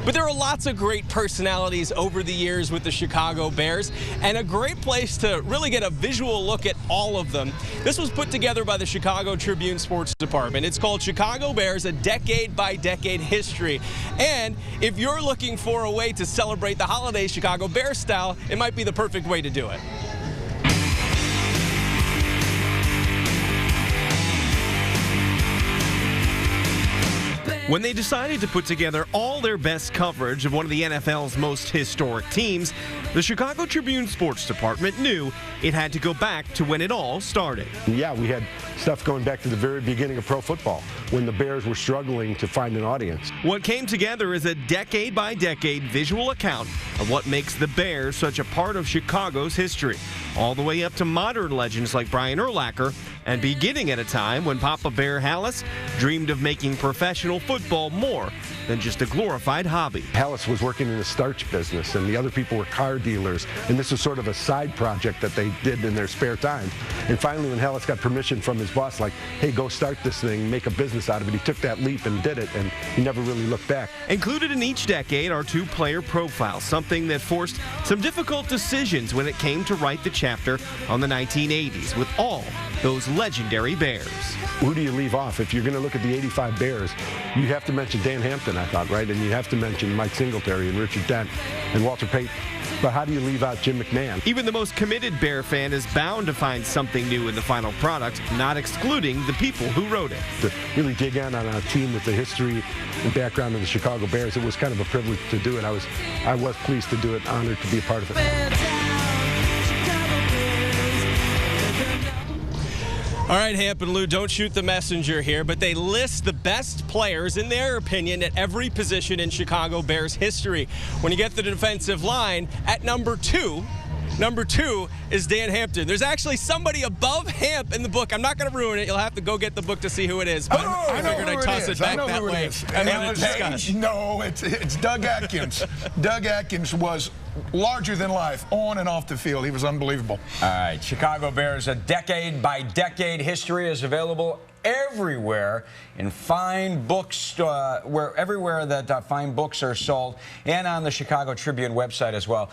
But there are lots of great personalities over the years with the Chicago Bears, and a great place to really get a visual look at all of them. This was put together by the Chicago Tribune Sports Department. It's called Chicago Bears, a decade-by-decade history. And if you're looking for a way to celebrate the holidays Chicago Bears style, it might be the perfect way to do it. When they decided to put together all their best coverage of one of the NFL's most historic teams, the Chicago Tribune Sports Department knew it had to go back to when it all started. Yeah, we had stuff going back to the very beginning of pro football, when the Bears were struggling to find an audience. What came together is a decade-by-decade visual account of what makes the Bears such a part of Chicago's history, all the way up to modern legends like Brian Urlacher, and beginning at a time when Papa Bear Hallis dreamed of making professional football more than just a glorified hobby. Hallis was working in the starch business, and the other people were car dealers, and this was sort of a side project that they did in their spare time. And finally, when Hallis got permission from his boss, like, hey, go start this thing, make a business out of it, he took that leap and did it, and he never really looked back. Included in each decade are two player profiles, something that forced some difficult decisions when it came to write the chapter on the 1980s with all those legendary Bears. Who do you leave off? If you're going to look at the 85 Bears, you have to mention Dan Hampton, I thought, right? And you have to mention Mike Singletary and Richard Dent and Walter Payton. But how do you leave out Jim McMahon? Even the most committed Bear fan is bound to find something new in the final product, not excluding the people who wrote it. To really dig in on a team with the history and background of the Chicago Bears, it was kind of a privilege to do it. I was pleased to do it, honored to be a part of it. All right, Hamp and Lou, don't shoot the messenger here, but they list the best players, in their opinion, at every position in Chicago Bears history. When you get to the defensive line, at number two is Dan Hampton. There's actually somebody above Hamp in the book. I'm not going to ruin it. You'll have to go get the book to see who it is. But I figured I'd toss it back that way. No, it's Doug Atkins. Doug Atkins was larger than life on and off the field. He was unbelievable. All right, Chicago Bears, a decade-by-decade history is available everywhere in fine books, everywhere that fine books are sold, and on the Chicago Tribune website as well.